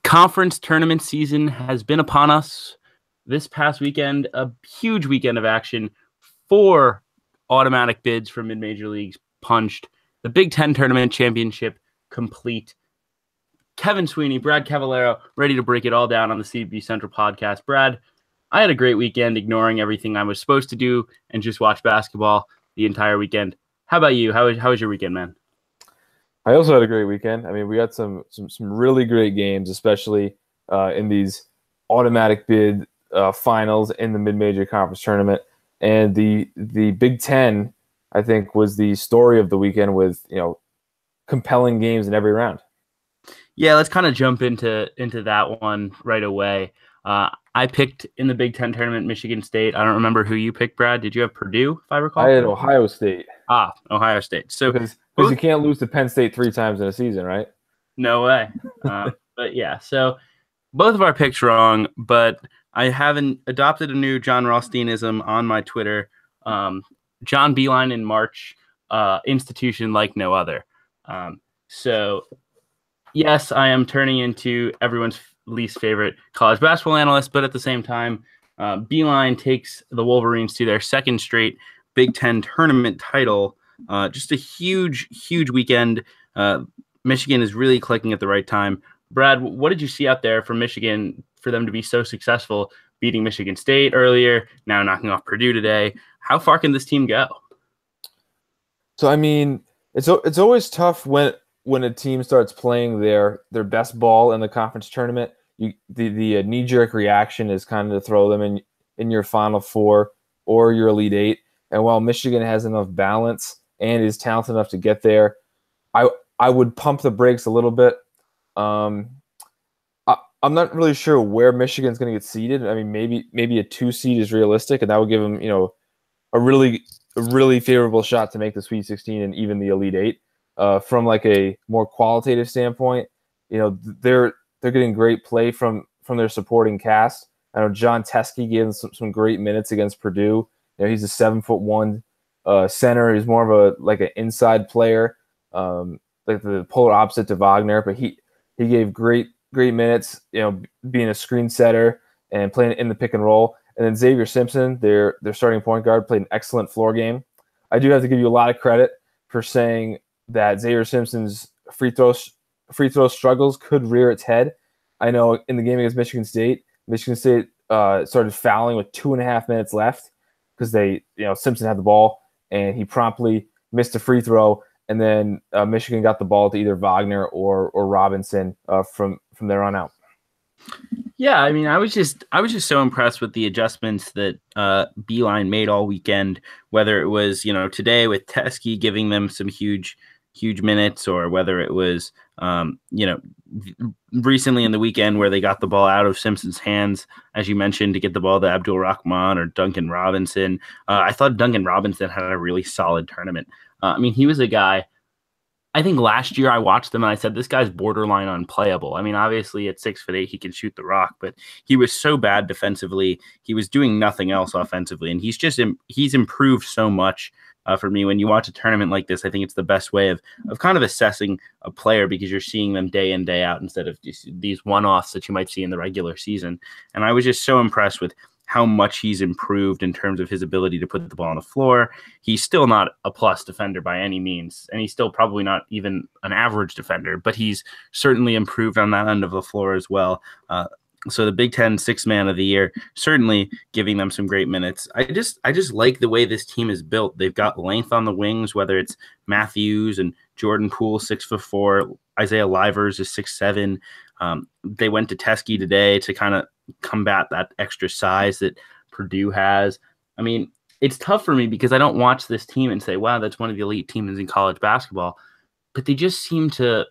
Conference tournament season has been upon us. This past weekend, a huge weekend of action. 4 automatic bids for mid-major leagues punched. The Big Ten tournament championship complete. Kevin Sweeney, Brad Cavallero, ready to break it all down on the CBB Central podcast. Brad, I had a great weekend ignoring everything I was supposed to do and just watch basketball the entire weekend. How about you? How was your weekend, man? I also had a great weekend. I mean, we got some really great games, especially in these automatic bid finals in the mid-major conference tournament. And the Big Ten, I think, was the story of the weekend with, compelling games in every round. Yeah, let's kind of jump into that one right away. I picked in the Big Ten tournament Michigan State. I don't remember who you picked, Brad. Did you have Purdue, if I recall? I had Ohio State. Ohio State. So because you can't lose to Penn State 3 times in a season, right? No way. But yeah, so both of our picks wrong, but I haven't adopted a new John Rothsteinism on my Twitter. John Beeline in March, institution like no other. So yes, I am turning into everyone's least favorite college basketball analyst, but at the same time, Beeline takes the Wolverines to their second straight Big Ten tournament title. Just a huge weekend. Michigan is really clicking at the right time. Brad, what did you see out there from Michigan for them to be so successful, beating Michigan State earlier, now knocking off Purdue today? How far can this team go? So, I mean, it's always tough when a team starts playing their best ball in the conference tournament. The knee-jerk reaction is kind of to throw them in your Final Four or your Elite Eight. And while Michigan has enough balance and is talented enough to get there, I would pump the brakes a little bit. I'm not really sure where Michigan's going to get seeded. I mean, maybe a 2 seed is realistic, and that would give them, a really favorable shot to make the Sweet 16 and even the Elite Eight. From like a more qualitative standpoint, they're getting great play from their supporting cast. I know John Teskey gave them some great minutes against Purdue. He's a 7'1" center. He's more of an inside player, like the polar opposite to Wagner. But he gave great minutes. Being a screen setter and playing in the pick and roll. And then Xavier Simpson, their starting point guard, played an excellent floor game. I do have to give you a lot of credit for saying that Xavier Simpson's free throw struggles could rear its head. I know in the game against Michigan State started fouling with 2.5 minutes left because Simpson had the ball and he promptly missed a free throw, and then Michigan got the ball to either Wagner or Robinson from there on out. Yeah, I mean, I was just so impressed with the adjustments that Beeline made all weekend, whether it was, today with Teskey giving them some huge minutes, or whether it was, recently in the weekend where they got the ball out of Simpson's hands, as you mentioned, to get the ball to Abdul Rahman or Duncan Robinson. I thought Duncan Robinson had a really solid tournament. I mean, he was a guy, I think last year I watched him and I said, this guy's borderline unplayable. I mean, obviously at 6'8", he can shoot the rock, but he was so bad defensively. He was doing nothing else offensively. And he's improved so much for me. When you watch a tournament like this, I think it's the best way of kind of assessing a player, because you're seeing them day in, day out, instead of just these one-offs that you might see in the regular season. And I was just so impressed with how much he's improved in terms of his ability to put the ball on the floor. He's still not a plus defender by any means, and he's still probably not even an average defender, but he's certainly improved on that end of the floor as well. So the Big Ten Sixth Man of the Year, certainly giving them some great minutes. I just like the way this team is built. They've got length on the wings, whether it's Matthews and Jordan Poole, 6'4", Isaiah Livers is 6'7". They went to Teskey today to kind of combat that extra size that Purdue has. I mean, it's tough for me because I don't watch this team and say, wow, that's one of the elite teams in college basketball, but they just seem to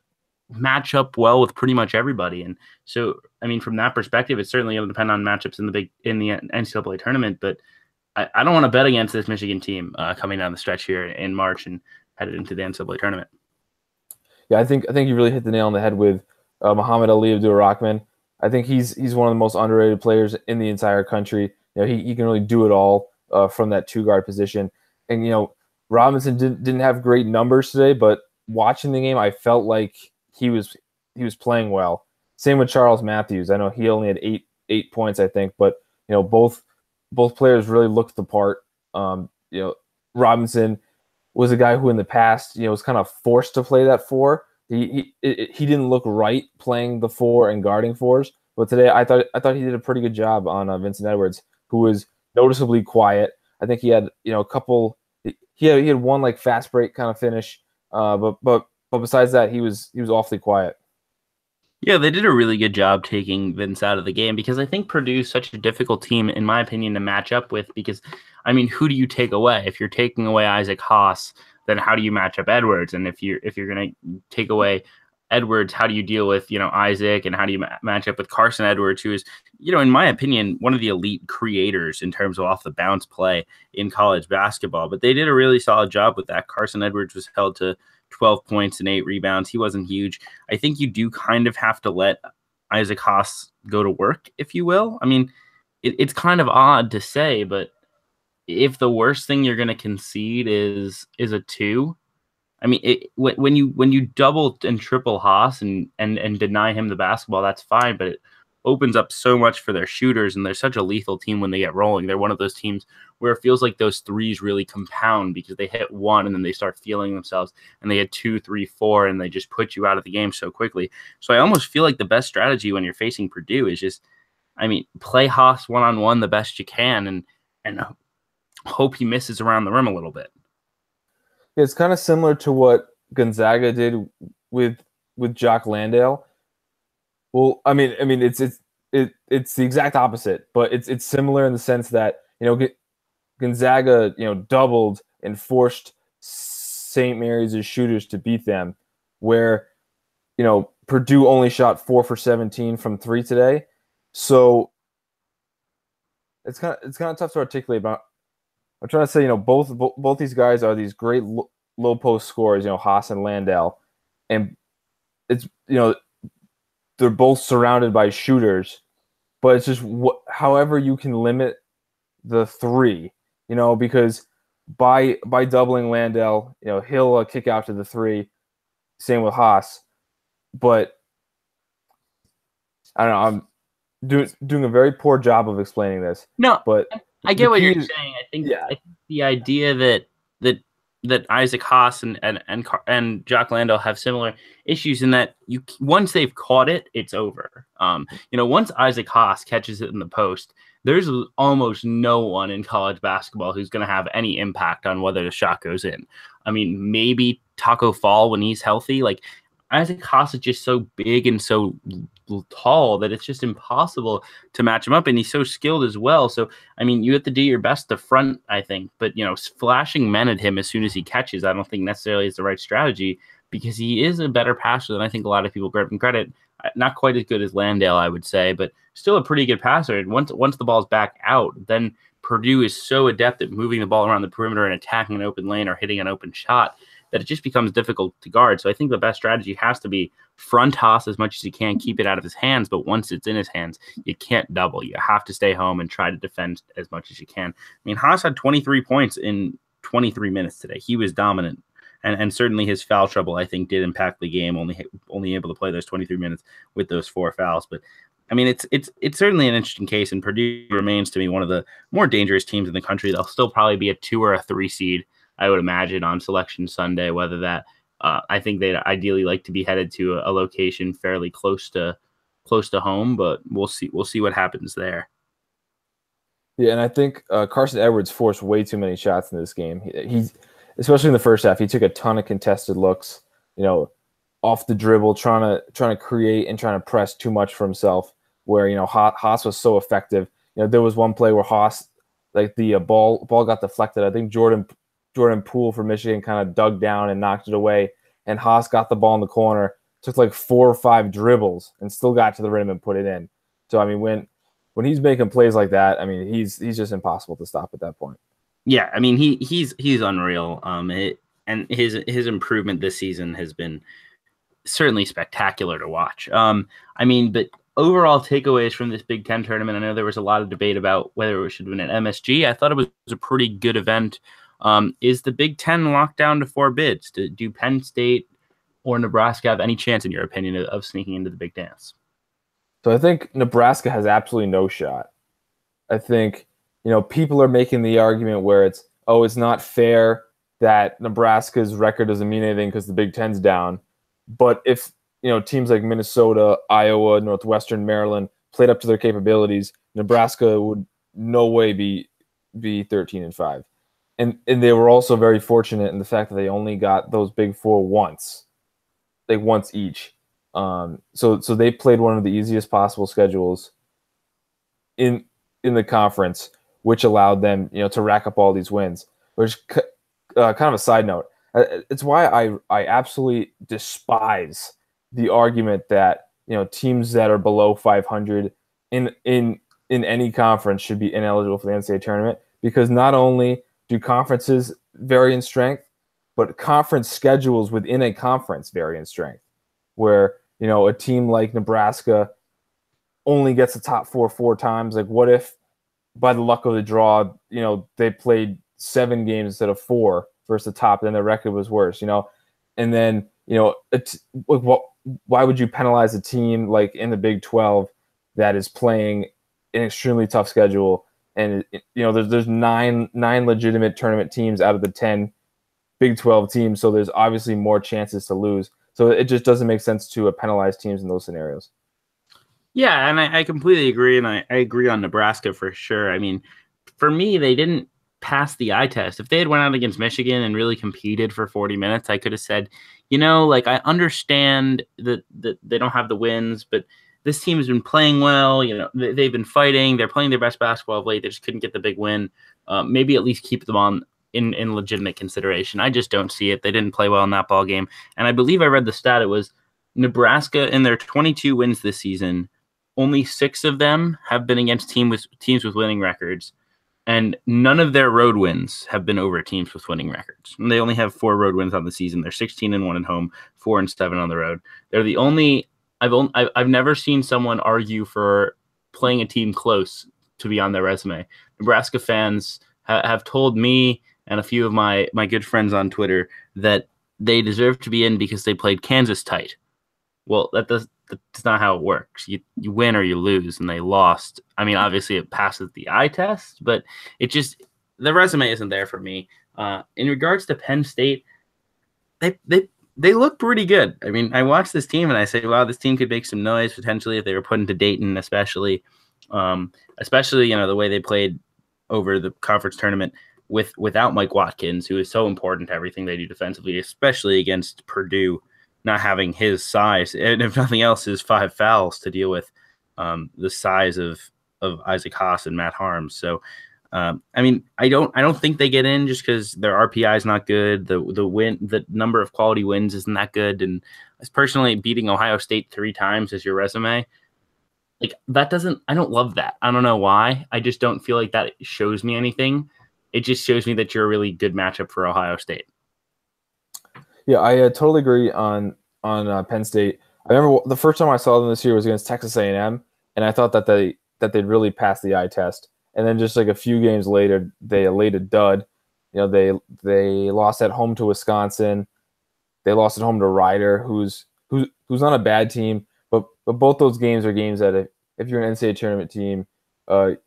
match up well with pretty much everybody. And so, I mean, from that perspective, it's certainly going to depend on matchups in the NCAA tournament, but I don't want to bet against this Michigan team coming down the stretch here in March and headed into the NCAA tournament. Yeah, I think you really hit the nail on the head with Muhammad Ali Abdul-Rahman. I think he's one of the most underrated players in the entire country. He can really do it all from that 2-guard position. And Robinson didn't have great numbers today, but watching the game, I felt like he was playing well. Same with Charles Matthews. I know he only had eight points, I think, but both players really looked the part. Robinson was a guy who in the past, was kind of forced to play that four. He didn't look right playing the four and guarding fours, but today I thought he did a pretty good job on Vincent Edwards, who was noticeably quiet. I think he had a couple. He had one like fast break kind of finish, but besides that, he was awfully quiet. Yeah, they did a really good job taking Vince out of the game because I think Purdue's such a difficult team, in my opinion, to match up with. Because, I mean, who do you take away? If you're taking away Isaac Haas, then how do you match up Edwards? And if you're going to take away Edwards, how do you deal with Isaac, and how do you match up with Carson Edwards, who is in my opinion one of the elite creators in terms of off the bounce play in college basketball? But they did a really solid job with that. Carson Edwards was held to 12 points and 8 rebounds. He wasn't huge. I think you do kind of have to let Isaac Haas go to work, if you will. I mean, it's kind of odd to say, but if the worst thing you're going to concede is a 2, I mean, when you double and triple Haas and deny him the basketball, that's fine, but it opens up so much for their shooters, and they're such a lethal team when they get rolling. They're one of those teams where it feels like those threes really compound because they hit one and then they start feeling themselves, and they hit 2, 3, 4, and they just put you out of the game so quickly. So I almost feel like the best strategy when you're facing Purdue is just, I mean, play Haas one-on-one the best you can and hope he misses around the rim a little bit. It's kind of similar to what Gonzaga did with Jock Landale. Well, I mean, it's the exact opposite, but it's similar in the sense that Gonzaga doubled and forced St. Mary's shooters to beat them, where Purdue only shot 4 for 17 from 3 today. So it's kind of tough to articulate. But I'm trying to say, both these guys are these great low post scorers, Haas and Landale, and it's they're both surrounded by shooters, but it's just however you can limit the 3, because by doubling Landale, he'll kick out to the 3. Same with Haas, but I don't know. I'm doing a very poor job of explaining this. No, but I get what you're saying. I think the idea that Isaac Haas and Jock Landale have similar issues in that once they've caught it, it's over. Once Isaac Haas catches it in the post, there's almost no one in college basketball who's going to have any impact on whether the shot goes in. I mean, maybe Taco Fall when he's healthy. Like, Isaac Haas is just so big and so tall that it's just impossible to match him up, and he's so skilled as well. So, I mean, you have to do your best to front, I think. But, flashing men at him as soon as he catches, I don't think necessarily is the right strategy because he is a better passer than I think a lot of people give him credit. Not quite as good as Landale, I would say, but still a pretty good passer. And once the ball's back out, then Purdue is so adept at moving the ball around the perimeter and attacking an open lane or hitting an open shot that it just becomes difficult to guard. So I think the best strategy has to be front Haas as much as you can, keep it out of his hands. But once it's in his hands, you can't double. You have to stay home and try to defend as much as you can. I mean, Haas had 23 points in 23 minutes today. He was dominant. And certainly his foul trouble, I think, did impact the game, only able to play those 23 minutes with those 4 fouls. But, I mean, it's certainly an interesting case, and Purdue remains to me one of the more dangerous teams in the country. They'll still probably be a 2 or a 3 seed, I would imagine, on Selection Sunday, whether that I think they'd ideally like to be headed to a location fairly close to home, but we'll see what happens there. Yeah, and I think Carson Edwards forced way too many shots in this game. He's especially in the first half, he took a ton of contested looks, off the dribble, trying to create and trying to press too much for himself. Where Haas was so effective. There was one play where Haas, like the ball got deflected. I think Jordan Poole from Michigan kind of dug down and knocked it away, and Haas got the ball in the corner, took like 4 or 5 dribbles, and still got to the rim and put it in. So I mean, when he's making plays like that, I mean, he's just impossible to stop at that point. Yeah, I mean, he's unreal. And his improvement this season has been certainly spectacular to watch. I mean, but overall takeaways from this Big Ten tournament, I know there was a lot of debate about whether it should have been an MSG. I thought it was a pretty good event. Is the Big Ten locked down to 4 bids? Do Penn State or Nebraska have any chance, in your opinion, of sneaking into the big dance? So I think Nebraska has absolutely no shot. I think, people are making the argument where it's not fair that Nebraska's record doesn't mean anything because the Big Ten's down. But if, teams like Minnesota, Iowa, Northwestern, Maryland played up to their capabilities, Nebraska would no way be 13-5. And they were also very fortunate in the fact that they only got those Big Four once, like once each. So they played one of the easiest possible schedules in the conference, which allowed them, to rack up all these wins. Which, kind of a side note, it's why I absolutely despise the argument that teams that are below 500 in any conference should be ineligible for the NCAA tournament, because not only do conferences vary in strength, but conference schedules within a conference vary in strength. Where a team like Nebraska only gets the top four times. Like, what if by the luck of the draw, they played 7 games instead of 4 versus the top, then their record was worse, and then, why would you penalize a team like in the Big 12 that is playing an extremely tough schedule? And, there's nine legitimate tournament teams out of the 10 Big 12 teams. So there's obviously more chances to lose. So it just doesn't make sense to penalize teams in those scenarios. Yeah, and I completely agree, and I agree on Nebraska for sure. I mean, for me, they didn't pass the eye test. If they had went out against Michigan and really competed for 40 minutes, I could have said, I understand that they don't have the wins, but this team has been playing well. They've been fighting. They're playing their best basketball of late. They just couldn't get the big win. Maybe at least keep them on in legitimate consideration. I just don't see it. They didn't play well in that ball game, and I believe I read the stat. It was Nebraska in their 22 wins this season. Only 6 of them have been against teams with winning records, and none of their road wins have been over teams with winning records. And they only have 4 road wins on the season. They're 16-1 at home, 4-7 on the road. They're the only. I've never seen someone argue for playing a team close to be on their resume. Nebraska fans have told me and a few of my good friends on Twitter that they deserve to be in because they played Kansas tight. Well, that's not how it works. You win or you lose, and they lost. I mean, obviously it passes the eye test, but the resume isn't there for me. In regards to Penn State, they look pretty good. I mean, I watch this team and I say, wow, this team could make some noise potentially if they were put into Dayton, especially the way they played over the conference tournament without Mike Watkins, who is so important to everything they do defensively, especially against Purdue, not having his size, and if nothing else, his 5 fouls to deal with the size of Isaac Haas and Matt Harms. So, I mean, I don't think they get in just because their RPI is not good. The number of quality wins isn't that good, and as personally beating Ohio State 3 times as your resume, like that doesn't. I don't love that. I don't know why. I just don't feel like that shows me anything. It just shows me that you're a really good matchup for Ohio State. Yeah, I totally agree on Penn State. I remember the first time I saw them this year was against Texas A&M, and I thought that they'd really passed the eye test. And then just like a few games later, they laid a dud. They lost at home to Wisconsin. They lost at home to Rider, who's not a bad team, but both those games are games that if you're an NCAA tournament team,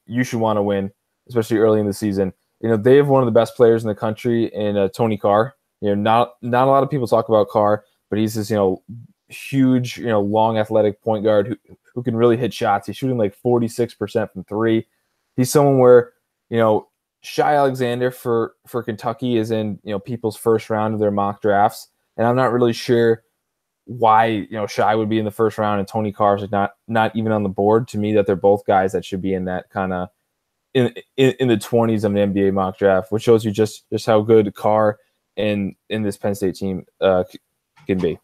you should want to win, especially early in the season. They have one of the best players in the country in Tony Carr. Not a lot of people talk about Carr, but he's this huge, long athletic point guard who can really hit shots. He's shooting like 46% from 3. He's someone where, Shai Alexander for Kentucky is in, people's first round of their mock drafts. And I'm not really sure why, Shai would be in the first round and Tony Carr's like not even on the board. To me, that they're both guys that should be in that kind of in the 20s of an NBA mock draft, which shows you just how good Carr in this Penn State team can be.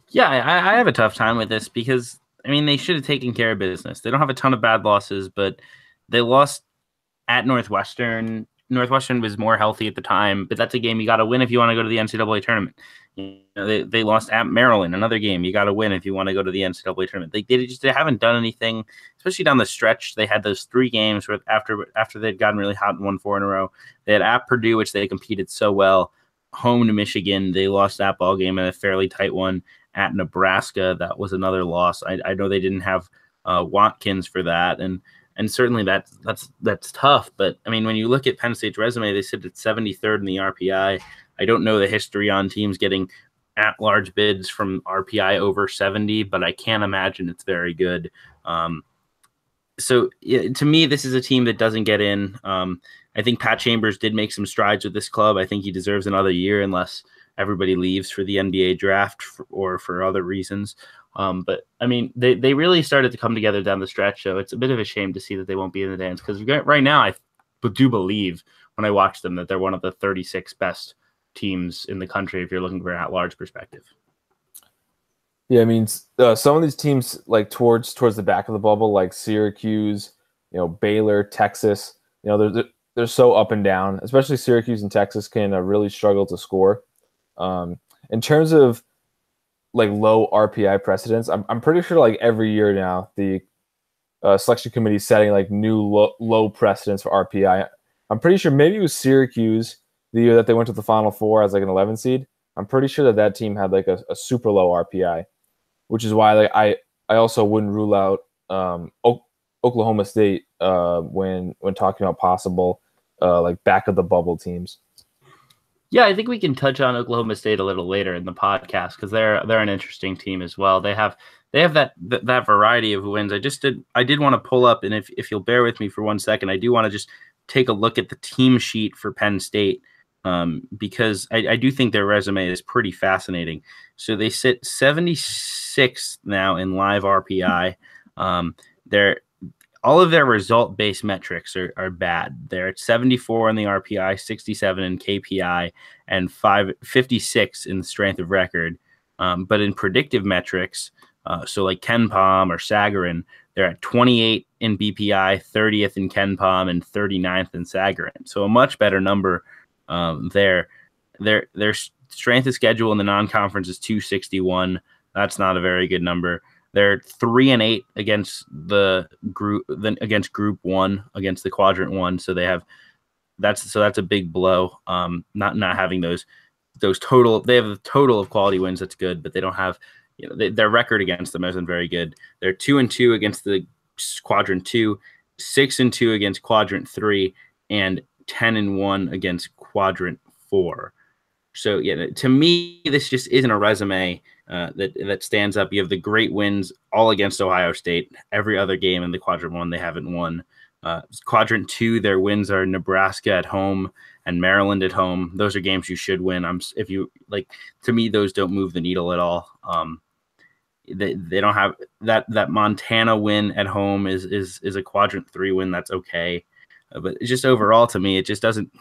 Yeah, I have a tough time with this because, I mean, they should have taken care of business. They don't have a ton of bad losses, but they lost at Northwestern. Northwestern was more healthy at the time, but that's a game you got to win if you want to go to the NCAA tournament. They lost at Maryland, another game you got to win if you want to go to the NCAA tournament. They haven't done anything, especially down the stretch. They had those 3 games where after they'd gotten really hot and won 4 in a row. They had at Purdue, which they competed so well. home to Michigan. They lost that ball game in a fairly tight one. At Nebraska, that was another loss. I know they didn't have Watkins for that, and certainly that's tough. But I mean, when you look at Penn State's resume, they sit at 73rd in the RPI. I don't know the history on teams getting at-large bids from RPI over 70, but I can't imagine it's very good. So to me, this is a team that doesn't get in. I think Pat Chambers did make some strides with this club. I think he deserves another year unless everybody leaves for the NBA draft or for other reasons. But I mean, they really started to come together down the stretch. So it's a bit of a shame to see that they won't be in the dance, because right now I do believe when I watch them that they're one of the 36 best teams in the country if you're looking for an at-large perspective. Yeah, I mean, some of these teams like towards the back of the bubble, like Syracuse, Baylor, Texas, they're so up and down. Especially Syracuse and Texas can really struggle to score. In terms of like low RPI precedents, I'm pretty sure like every year now the selection committee is setting like new low precedents for RPI. I'm pretty sure maybe it was Syracuse the year that they went to the Final Four as like an 11 seed. I'm pretty sure that team had like a super low RPI, which is why like I also wouldn't rule out Oklahoma State when talking about possible like back of the bubble teams. Yeah, I think we can touch on Oklahoma State a little later in the podcast because they're an interesting team as well. They have that variety of wins. I did want to pull up, and if you'll bear with me for 1 second, I do want to just take a look at the team sheet for Penn State because I do think their resume is pretty fascinating. So they sit 76th now in live RPI. All of their result-based metrics are bad. They're at 74 in the RPI, 67 in KPI, and 56 in the strength of record. But in predictive metrics, so like KenPom or Sagarin, they're at 28 in BPI, 30th in KenPom, and 39th in Sagarin. So a much better number there. Their strength of schedule in the non-conference is 261. That's not a very good number. They're 3-8 against the group, against Group 1, against the Quadrant 1. So that's a big blow. Not having those total. They have a total of quality wins. That's good, but they don't have. Their record against them isn't very good. They're 2-2 against the Quadrant 2, 6-2 against Quadrant 3, and 10-1 against Quadrant 4. So yeah, to me, this just isn't a resume that stands up. You have the great wins all against Ohio State. Every other game in the Quadrant 1 they haven't won. Quadrant 2, their wins are Nebraska at home and Maryland at home. Those are games you should win. To me, those don't move the needle at all. They don't have that Montana win at home is a Quadrant 3 win. That's okay, but just overall to me, it just doesn't.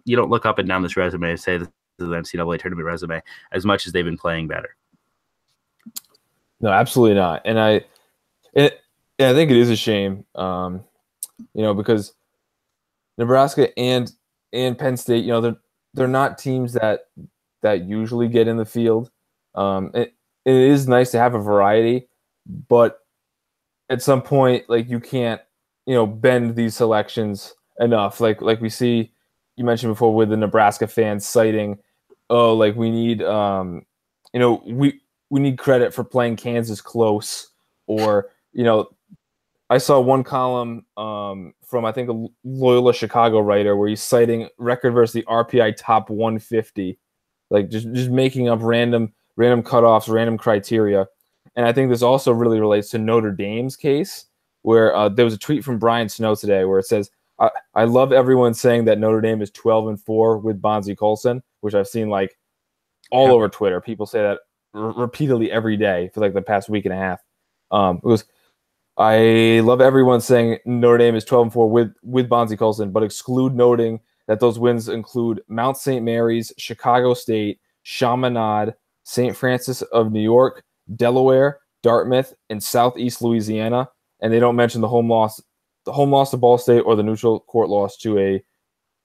You don't look up and down this resume and say this is an NCAA tournament resume as much as they've been playing better. No, absolutely not. And I think it is a shame, because Nebraska and Penn State, they're not teams that usually get in the field. It is nice to have a variety, but at some point, like you can't, bend these selections enough. Like we see, you mentioned before with the Nebraska fans citing, oh, like we need, we need credit for playing Kansas close, or I saw one column from I think a Loyola Chicago writer where he's citing record versus the RPI top 150, like just making up random cutoffs, random criteria. And I think this also really relates to Notre Dame's case, where there was a tweet from Brian Snow today where it says, I love everyone saying that Notre Dame is 12-4 with Bonzie Colson, which I've seen like all over Twitter. People say that repeatedly every day for like the past week and a half. I love everyone saying Notre Dame is 12-4 with Bonzie Colson, but exclude noting that those wins include Mount St. Mary's, Chicago State, Chaminade, St. Francis of New York, Delaware, Dartmouth, and Southeast Louisiana, and they don't mention the home loss to Ball State or the neutral court loss to a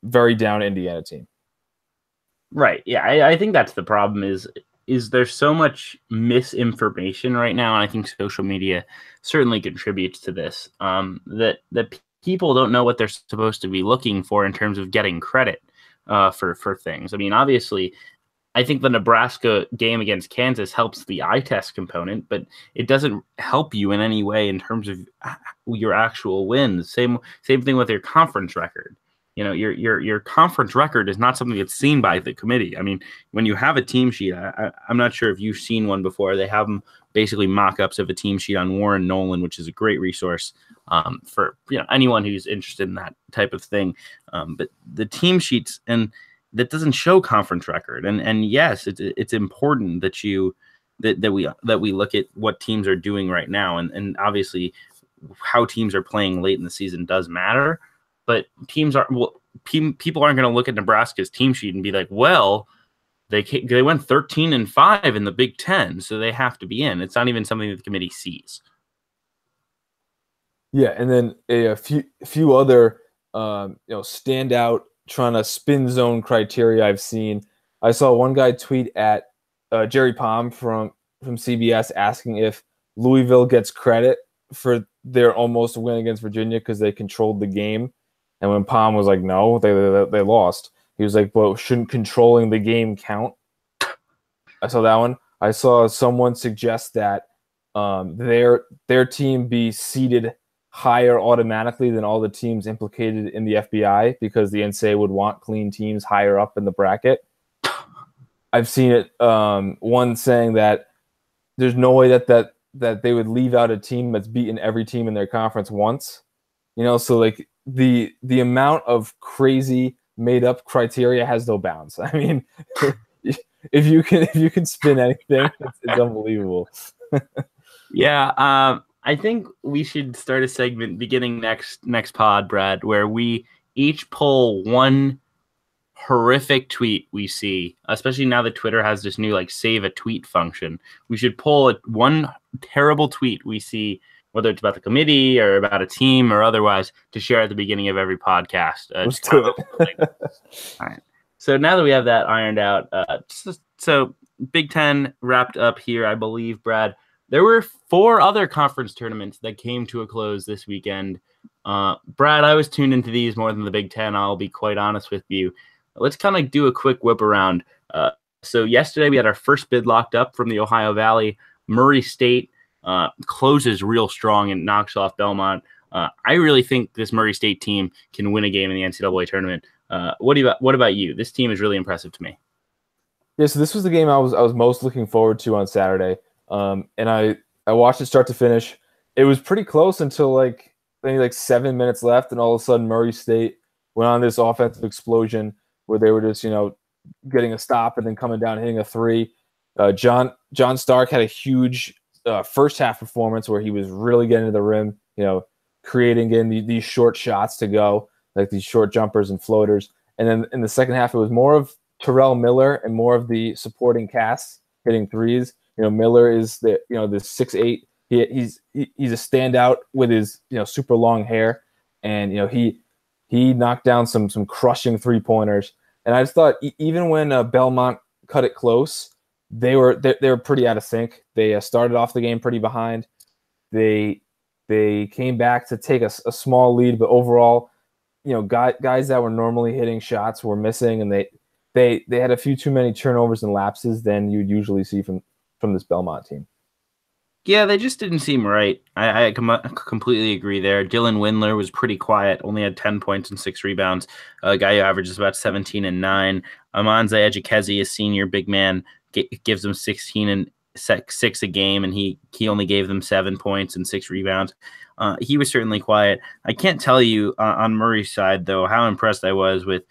very down Indiana team. Right. Yeah, I think that's the problem is there's so much misinformation right now, and I think social media certainly contributes to this, that people don't know what they're supposed to be looking for in terms of getting credit for things. I mean, obviously, I think the Nebraska game against Kansas helps the eye test component, but it doesn't help you in any way in terms of your actual wins. Same thing with your conference record. Your conference record is not something that's seen by the committee. I mean, when you have a team sheet, I'm not sure if you've seen one before. They have them basically mock-ups of a team sheet on Warren Nolan, which is a great resource for anyone who's interested in that type of thing. But the team sheets that doesn't show conference record, and yes, it's important that we look at what teams are doing right now, and obviously how teams are playing late in the season does matter. But people aren't going to look at Nebraska's team sheet and be like, well, they went 13-5 in the Big Ten, so they have to be in. It's not even something that the committee sees. Yeah, and then a few other standout trying to spin zone criteria I've seen. I saw one guy tweet at Jerry Palm from CBS asking if Louisville gets credit for their almost win against Virginia because they controlled the game. And when Palm was like, no, they lost. He was like, well, shouldn't controlling the game count? I saw that one. I saw someone suggest that their team be seeded higher automatically than all the teams implicated in the FBI because the NCAA would want clean teams higher up in the bracket. I've seen it. One saying that there's no way that they would leave out a team that's beaten every team in their conference once. So like the amount of crazy made up criteria has no bounds. I mean, if you can spin anything, it's unbelievable. Yeah, I think we should start a segment beginning next pod, Brad, where we each pull one horrific tweet we see, especially now that Twitter has this new save a tweet function. We should pull one terrible tweet we see, whether it's about the committee or about a team or otherwise, to share at the beginning of every podcast. Let's do it. All right. So now that we have that ironed out, so Big Ten wrapped up here, I believe, Brad. There were 4 other conference tournaments that came to a close this weekend. Brad, I was tuned into these more than the Big Ten. I'll be quite honest with you. Let's kind of do a quick whip around. So yesterday we had our first bid locked up from the Ohio Valley. Murray State closes real strong and knocks off Belmont. I really think this Murray State team can win a game in the NCAA tournament. What about you? This team is really impressive to me. Yeah, so this was the game I was most looking forward to on Saturday. And I watched it start to finish. It was pretty close until maybe 7 minutes left, and all of a sudden Murray State went on this offensive explosion where they were just getting a stop and then coming down and hitting a 3. John Stark had a huge first half performance where he was really getting to the rim, creating these short shots to go, like these short jumpers and floaters. And then in the second half, it was more of Terrell Miller and more of the supporting cast hitting threes. Miller is the 6'8". He's a standout with his super long hair, and he knocked down some crushing 3-pointers. And I just thought even when Belmont cut it close, they were pretty out of sync. They started off the game pretty behind. They came back to take a small lead, but overall, guys that were normally hitting shots were missing, and they had a few too many turnovers and lapses than you'd usually see from this Belmont team. Yeah, they just didn't seem right. I completely agree there. Dylan Windler was pretty quiet, only had 10 points and 6 rebounds. A guy who averages about 17 and 9. Amanze Ejikezi, a senior big man, gives them 16 and 6 a game, and he only gave them 7 points and 6 rebounds. He was certainly quiet. I can't tell you on Murray's side, though, how impressed I was with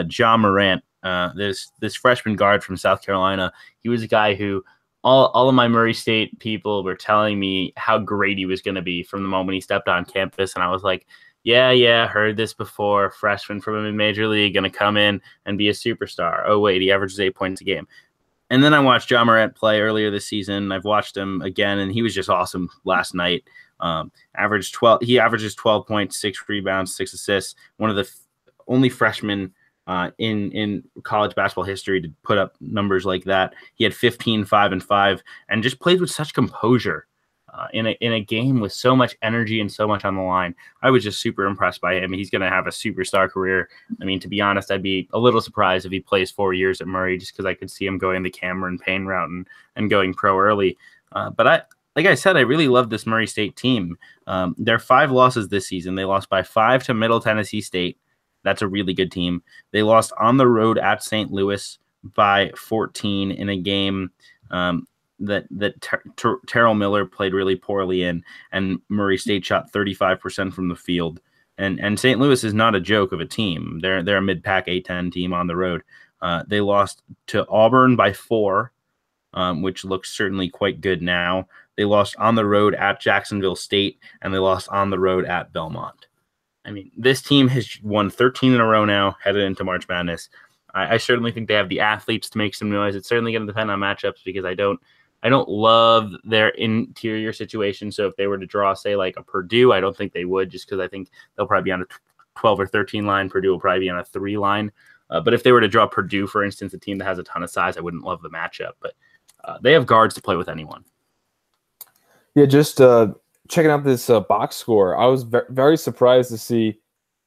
Ja Morant, this freshman guard from South Carolina. He was a guy who all of my Murray State people were telling me how great he was going to be from the moment he stepped on campus. And I was like, yeah, heard this before. Freshman from a major league, going to come in and be a superstar. Oh, wait, he averages 8 points a game. And then I watched Ja Morant play earlier this season. I've watched him again, and he was just awesome last night. He averages 12 points, 6 rebounds, 6 assists. One of the only freshmen in college basketball history to put up numbers like that. He had 15, 5, and 5, and just played with such composure. in a game with so much energy and so much on the line. I was just super impressed by him. He's going to have a superstar career. I mean, to be honest, I'd be a little surprised if he plays 4 years at Murray, just because I could see him going the Cameron Payne route and going pro early. Like I said, I really love this Murray State team. Their 5 losses this season. They lost by 5 to Middle Tennessee State. That's a really good team. They lost on the road at St. Louis by 14 in a game that Terrell Miller played really poorly in, and Murray State shot 35% from the field. And St. Louis is not a joke of a team. They're a mid-pack A10 team on the road. They lost to Auburn by 4, which looks certainly quite good now. They lost on the road at Jacksonville State, and they lost on the road at Belmont. I mean, this team has won 13 in a row now, headed into March Madness. I certainly think they have the athletes to make some noise. It's certainly going to depend on matchups, because I don't love their interior situation. So if they were to draw, say, like a Purdue, I don't think they would, just because I think they'll probably be on a 12 or 13 line. Purdue will probably be on a 3 line. But if they were to draw Purdue, for instance, a team that has a ton of size, I wouldn't love the matchup. But they have guards to play with anyone. Yeah, just checking out this box score, I was very surprised to see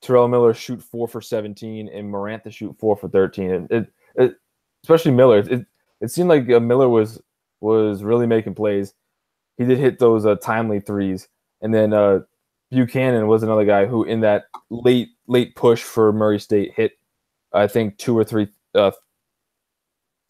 Terrell Miller shoot 4 for 17 and Morant to shoot 4 for 13. It especially Miller. It seemed like Miller was really making plays. He did hit those timely threes, and then Buchanan was another guy who, in that late push for Murray State, hit I think 2 or 3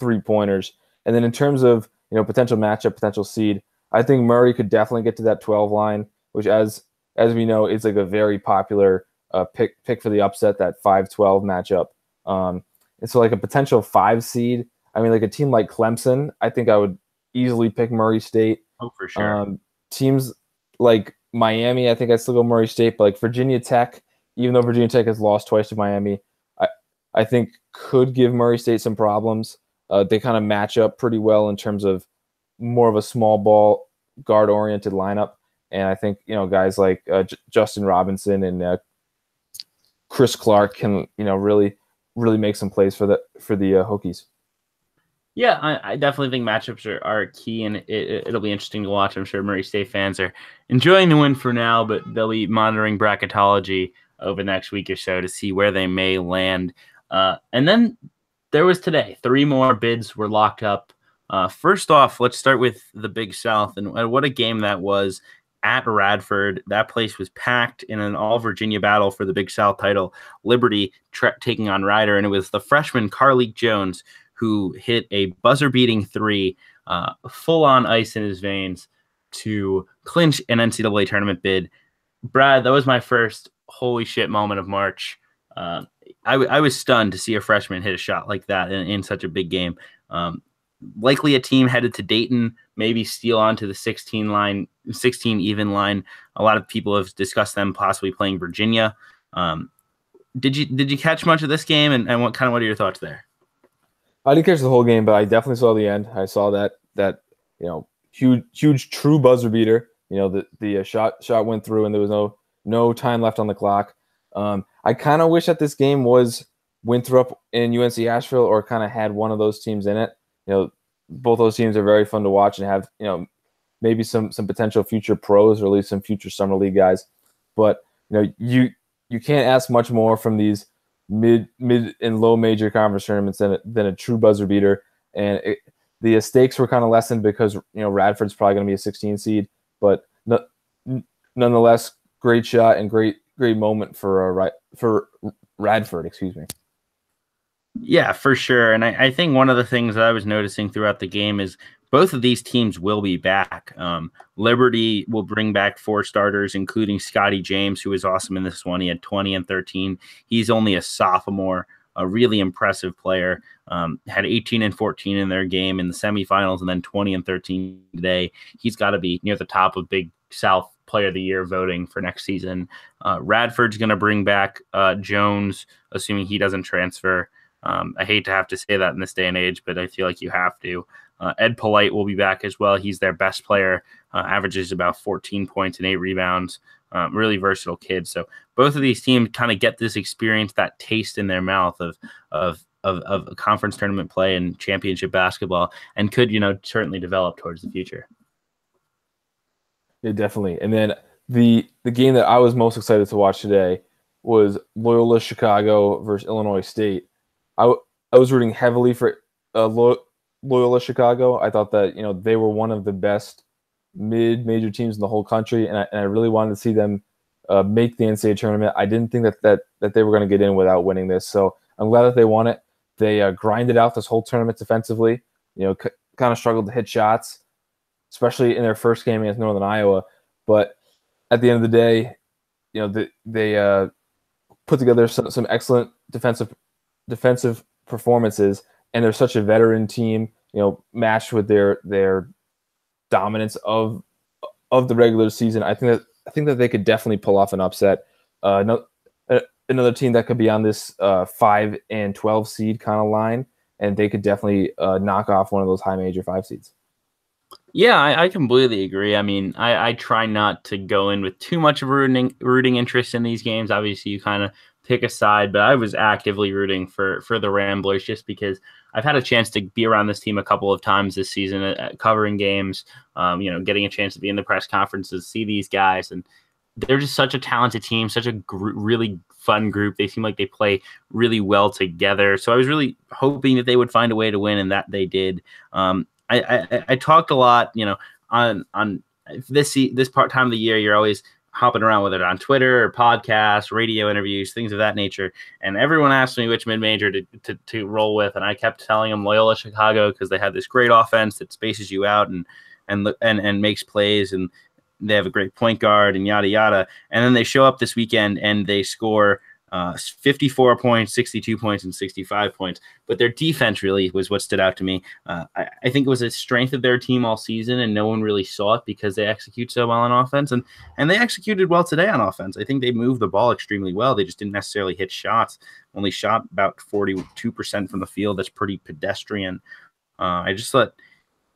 3-pointers. And then in terms of potential matchup, potential seed, I think Murray could definitely get to that 12 line, which as we know is like a very popular pick for the upset, that 5-12 matchup. And so like a potential 5 seed, I mean, like a team like Clemson, I think I would easily pick Murray State. Oh, for sure. Teams like Miami, I think I'd still go Murray State, but like Virginia Tech, even though Virginia Tech has lost twice to Miami, I think could give Murray State some problems. They kind of match up pretty well in terms of more of a small ball guard oriented lineup. And I think, guys like Justin Robinson and Chris Clark can, really make some plays for the Hokies. Yeah, I definitely think matchups are key, and it'll be interesting to watch. I'm sure Murray State fans are enjoying the win for now, but they'll be monitoring bracketology over the next week or so to see where they may land. And then there was today. 3 more bids were locked up. First off, let's start with the Big South, and what a game that was at Radford. That place was packed in an all-Virginia battle for the Big South title. Liberty taking on Rider, and it was the freshman Carleek Jones who hit a buzzer-beating 3, full-on ice in his veins to clinch an NCAA tournament bid. Brad, that was my first holy shit moment of March. I was stunned to see a freshman hit a shot like that in such a big game. Likely a team headed to Dayton, maybe steal onto the 16 even line. A lot of people have discussed them possibly playing Virginia. Did you catch much of this game, and what are your thoughts there? I didn't catch the whole game, but I definitely saw the end. I saw that huge true buzzer beater. The shot went through, and there was no time left on the clock. I kind of wish that this game was Winthrop and UNC Asheville, or kind of had one of those teams in it. Both those teams are very fun to watch and have maybe some potential future pros, or at least some future summer league guys. But you can't ask much more from these mid and low major conference tournaments than a true buzzer beater. And the stakes were kind of lessened because Radford's probably going to be a 16 seed, but nonetheless, great shot and great moment for Radford. Excuse me. Yeah, for sure. And I think one of the things that I was noticing throughout the game is both of these teams will be back. Liberty will bring back 4 starters, including Scotty James, who was awesome in this one. He had 20 and 13. He's only a sophomore, a really impressive player. Had 18 and 14 in their game in the semifinals, and then 20 and 13 today. He's got to be near the top of Big South Player of the Year voting for next season. Radford's going to bring back Jones, assuming he doesn't transfer. I hate to have to say that in this day and age, but I feel like you have to. Ed Polite will be back as well. He's their best player, averages about 14 points and 8 rebounds. Really versatile kid. So both of these teams kind of get this experience, that taste in their mouth of a conference tournament play and championship basketball, and could certainly develop towards the future. Yeah, definitely. And then the game that I was most excited to watch today was Loyola Chicago versus Illinois State. I was rooting heavily for Loyola Chicago. I thought that they were one of the best mid-major teams in the whole country, and I really wanted to see them make the NCAA tournament. I didn't think that they were going to get in without winning this, so I'm glad that they won it. They grinded out this whole tournament defensively. Kind of struggled to hit shots, especially in their first game against Northern Iowa. But at the end of the day, they put together some excellent defensive performances, and they're such a veteran team. Matched with their dominance of the regular season. I think that they could definitely pull off an upset. No, another team that could be on this 5 and 12 seed kind of line, and they could definitely knock off one of those high major 5 seeds. Yeah, I completely agree. I mean, I try not to go in with too much of rooting interest in these games. Obviously, you kind of pick a side, but I was actively rooting for the Ramblers just because I've had a chance to be around this team a couple of times this season at covering games, getting a chance to be in the press conferences, see these guys, and they're just such a talented team, such a really fun group. They seem like they play really well together. So I was really hoping that they would find a way to win, and that they did. I talked a lot, on this time of the year. You're always hopping around, whether on Twitter or podcasts, radio interviews, things of that nature. And everyone asked me which mid-major to roll with, and I kept telling them Loyola Chicago because they have this great offense that spaces you out and makes plays, and they have a great point guard and yada yada. And then they show up this weekend and they score 54 points, 62 points, and 65 points. But their defense really was what stood out to me. I think it was a strength of their team all season, and no one really saw it because they execute so well on offense. And they executed well today on offense. I think they moved the ball extremely well. They just didn't necessarily hit shots. Only shot about 42% from the field. That's pretty pedestrian. I just thought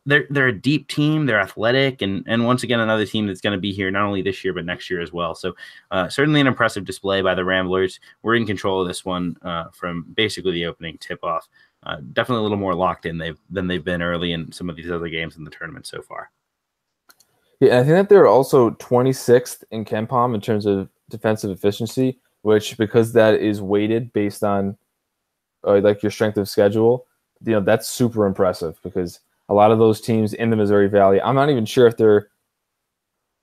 they're a deep team. They're athletic, and once again another team that's going to be here not only this year but next year as well. So certainly an impressive display by the Ramblers. We're in control of this one from basically the opening tip-off. Definitely a little more locked in than they've been early in some of these other games in the tournament so far. Yeah, I think that they're also 26th in KenPom in terms of defensive efficiency, which, because that is weighted based on like your strength of schedule, that's super impressive because a lot of those teams in the Missouri Valley, I'm not even sure if there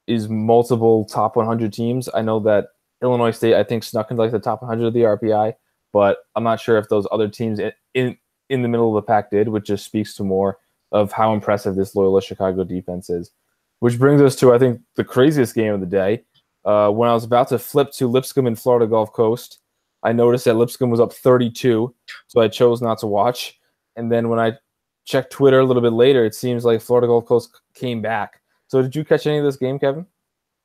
is multiple top 100 teams. I know that Illinois State, I think, snuck into like the top 100 of the RPI, but I'm not sure if those other teams in the middle of the pack did, which just speaks to more of how impressive this Loyola Chicago defense is. Which brings us to, I think, the craziest game of the day. When I was about to flip to Lipscomb and Florida Gulf Coast, I noticed that Lipscomb was up 32, so I chose not to watch. And then when I checked Twitter a little bit later, it seems like Florida Gulf Coast came back. So did you catch any of this game, Kevin?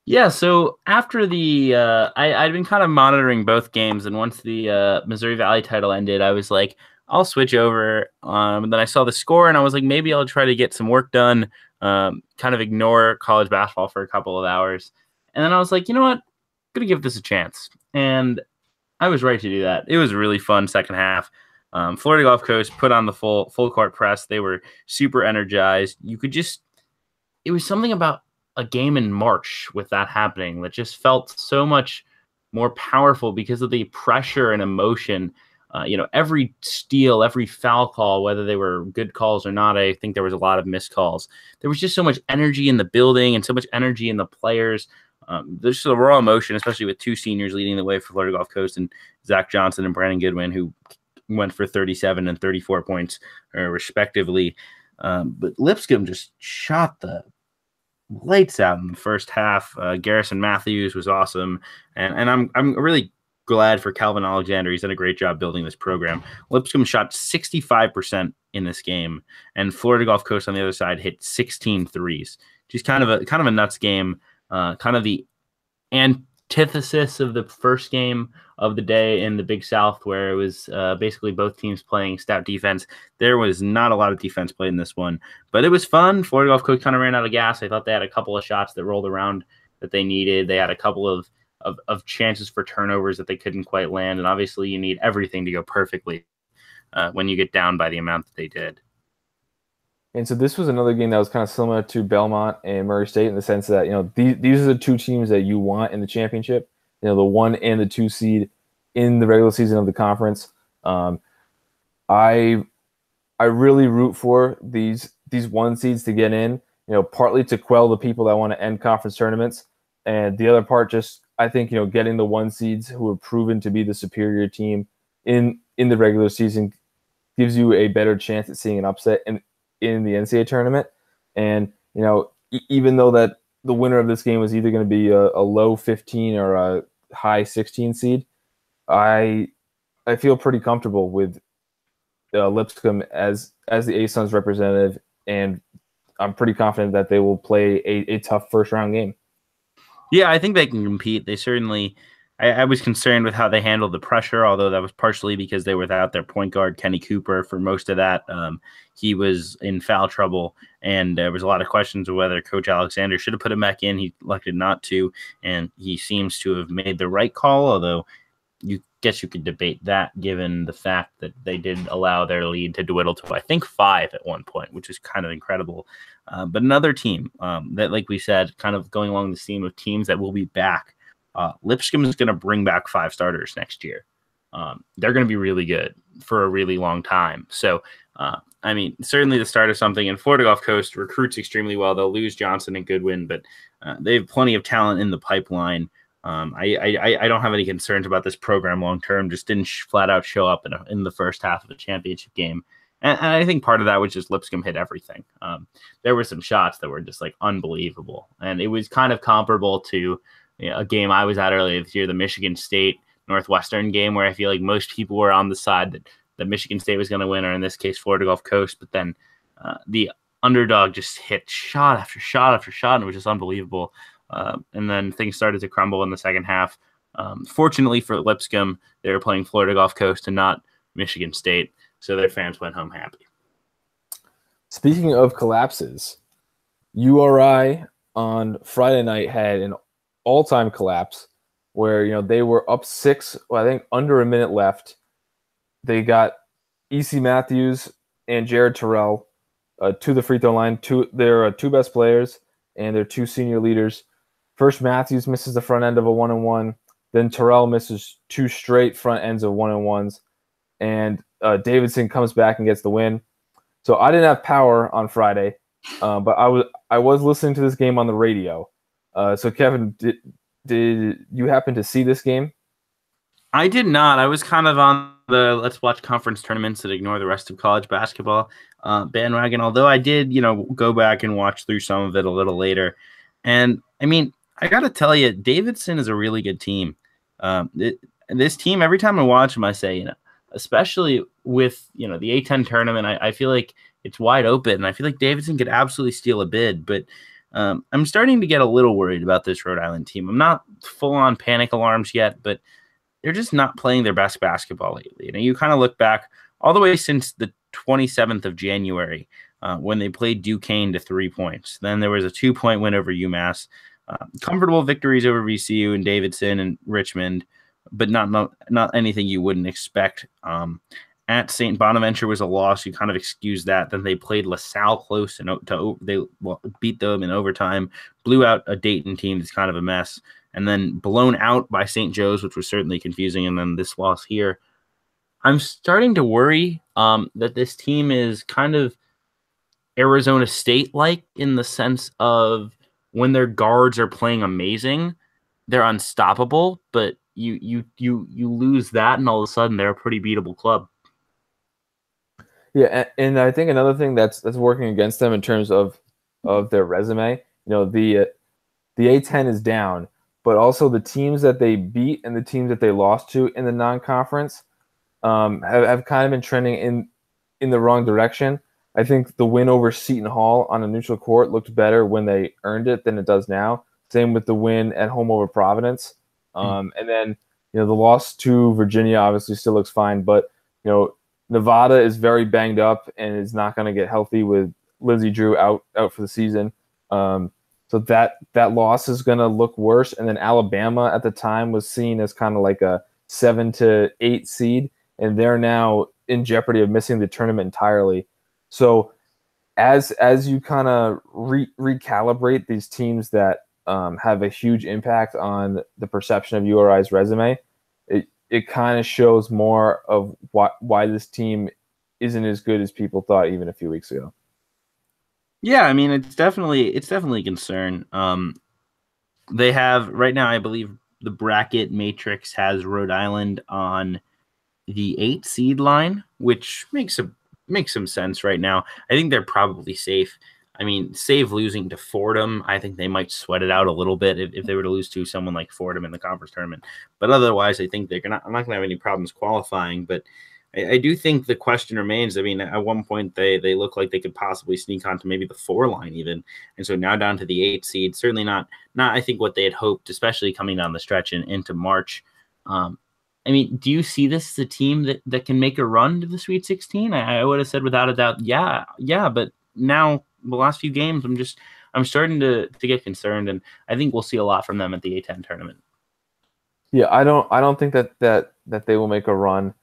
Yeah, so after I'd been kind of monitoring both games, and once the Missouri Valley title ended, I was like, I'll switch over. And then I saw the score, and I was like, maybe I'll try to get some work done, kind of ignore college basketball for a couple of hours. And then I was like, you know what? I'm going to give this a chance. And I was right to do that. It was a really fun second half. Florida Gulf Coast put on the full court press. They were super energized. It was something about a game in March with that happening that just felt so much more powerful because of the pressure and emotion. Every steal, every foul call, whether they were good calls or not, I think there was a lot of missed calls. There was just so much energy in the building and so much energy in the players. There's just a raw emotion, especially with two seniors leading the way for Florida Gulf Coast, and Zach Johnson and Brandon Goodwin, who went for 37 and 34 points, respectively. But Lipscomb just shot the lights out in the first half. Garrison Matthews was awesome, and I'm really glad for Calvin Alexander. He's done a great job building this program. Lipscomb shot 65% in this game, and Florida Gulf Coast on the other side hit 16 threes. Just kind of a nuts game. Kind of the antithesis of the first game of the day in the Big South, where it was basically both teams playing stout defense. There was not a lot of defense played in this one, but it was fun. Florida Gulf Coast kind of ran out of gas. I thought they had a couple of shots that rolled around that they needed. They had a couple of chances for turnovers that they couldn't quite land, and obviously you need everything to go perfectly when you get down by the amount that they did. And so this was another game that was kind of similar to Belmont and Murray State in the sense that, these are the two teams that you want in the championship, the 1 and the 2 seed in the regular season of the conference. I I really root for these 1 seeds to get in, partly to quell the people that want to end conference tournaments. And the other part, just I think, getting the 1 seeds who have proven to be the superior team in the regular season gives you a better chance at seeing an upset in the NCAA tournament. And even though that the winner of this game was either going to be a low 15 or a high 16 seed, I feel pretty comfortable with Lipscomb as the ASUN's representative, and I'm pretty confident that they will play a tough first round game. Yeah, I think they can compete. They certainly. I was concerned with how they handled the pressure, although that was partially because they were without their point guard, Kenny Cooper, for most of that. He was in foul trouble, and there was a lot of questions of whether Coach Alexander should have put him back in. He elected not to, and he seems to have made the right call, although you could debate that given the fact that they did allow their lead to dwindle to, I think, 5 at one point, which is kind of incredible. But another team that, like we said, kind of going along the theme of teams that will be back, Lipscomb is going to bring back 5 starters next year. They're going to be really good for a really long time. So, certainly the start of something. And Florida Gulf Coast recruits extremely well. They'll lose Johnson and Goodwin, but they have plenty of talent in the pipeline. I don't have any concerns about this program long term. Just didn't flat out show up in the first half of the championship game, and I think part of that was just Lipscomb hit everything. There were some shots that were just like unbelievable, and it was kind of comparable to a game I was at earlier this year, the Michigan State Northwestern game, where I feel like most people were on the side that Michigan State was going to win, or in this case, Florida Gulf Coast. But then the underdog just hit shot after shot after shot, and it was just unbelievable. And then things started to crumble in the second half. Fortunately for Lipscomb, they were playing Florida Gulf Coast and not Michigan State, so their fans went home happy. Speaking of collapses, URI on Friday night had an all-time collapse where they were up 6, I think under a minute left. They got E.C. Matthews and Jared Terrell to the free throw line. Their 2 best players and their 2 senior leaders. First, Matthews misses the front end of a 1-and-1. Then Terrell misses 2 straight front ends of 1-and-1s. And Davidson comes back and gets the win. So I didn't have power on Friday, but I was listening to this game on the radio. So Kevin, did you happen to see this game? I did not. I was kind of on the let's watch conference tournaments and ignore the rest of college basketball bandwagon. Although I did, go back and watch through some of it a little later. And I got to tell you, Davidson is a really good team. This team, every time I watch them, I say, especially with, the A10 tournament, I feel like it's wide open. And I feel like Davidson could absolutely steal a bid. But I'm starting to get a little worried about this Rhode Island team. I'm not full on panic alarms yet, but they're just not playing their best basketball lately. You kind of look back all the way since the 27th of January when they played Duquesne to 3 points. Then there was a 2-point win over UMass. Comfortable victories over VCU and Davidson and Richmond, but not anything you wouldn't expect. At St. Bonaventure was a loss. You kind of excuse that. Then they played LaSalle close, and they beat them in overtime, blew out a Dayton team that's kind of a mess, and then blown out by St. Joe's, which was certainly confusing, and then this loss here. I'm starting to worry that this team is kind of Arizona State-like in the sense of when their guards are playing amazing, they're unstoppable, but you lose that, and all of a sudden they're a pretty beatable club. Yeah, and I think another thing that's working against them in terms of their resume, the A10 is down, but also the teams that they beat and the teams that they lost to in the non-conference have kind of been trending in the wrong direction. I think the win over Seton Hall on a neutral court looked better when they earned it than it does now. Same with the win at home over Providence. And then, the loss to Virginia obviously still looks fine, but, Nevada is very banged up and is not going to get healthy with Lindsey Drew out for the season. So that loss is going to look worse. And then Alabama at the time was seen as kind of like a 7 to 8 seed, and they're now in jeopardy of missing the tournament entirely. So as you kind of recalibrate these teams that have a huge impact on the perception of URI's resume, it kind of shows more of why this team isn't as good as people thought even a few weeks ago. Yeah, I mean it's definitely a concern. They have right now, I believe, the bracket matrix has Rhode Island on the 8 seed line, which makes some sense right now. I think they're probably safe. I mean, save losing to Fordham, I think they might sweat it out a little bit if they were to lose to someone like Fordham in the conference tournament. But otherwise, I think I'm not going to have any problems qualifying. But I do think the question remains. I mean, at one point they look like they could possibly sneak onto maybe the 4 line even, and so now down to the 8 seed. Certainly not I think what they had hoped, especially coming down the stretch and into March. I mean, do you see this as a team that can make a run to the Sweet 16? I would have said without a doubt, yeah. But now the last few games, I'm starting to get concerned, and I think we'll see a lot from them at the A10 tournament. Yeah, I don't think that they will make a run.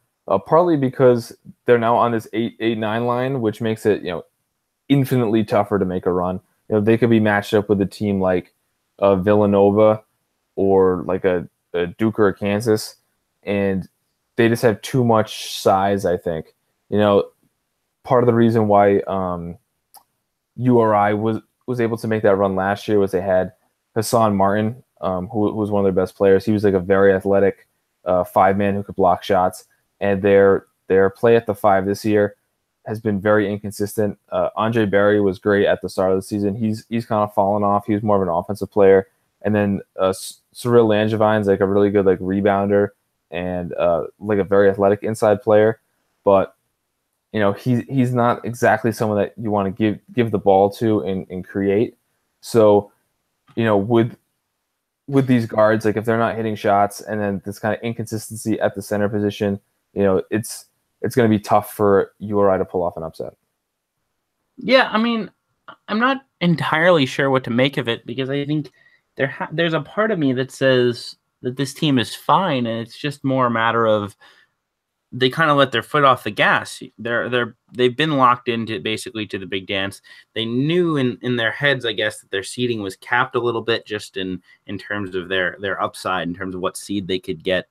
Partly because they're now on this 8-9 line, which makes it infinitely tougher to make a run. They could be matched up with a team like Villanova or like a Duke or a Kansas, and they just have too much size, I think. Part of the reason why URI was able to make that run last year was they had Hassan Martin, who was one of their best players. He was like a very athletic 5-man who could block shots, and their play at the 5 this year has been very inconsistent. Andre Berry was great at the start of the season. He's kind of fallen off. He was more of an offensive player, and then Cyril Langevine's like a really good like rebounder and like a very athletic inside player, but he's not exactly someone that you want to give the ball to and create. So with these guards, like if they're not hitting shots and then this kind of inconsistency at the center position, it's going to be tough for URI to pull off an upset. Yeah, I mean, I'm not entirely sure what to make of it because I think there's a part of me that says that this team is fine, and it's just more a matter of they kind of let their foot off the gas. They've been locked into basically to the big dance. They knew in their heads, I guess, that their seeding was capped a little bit just in terms of their upside, in terms of what seed they could get.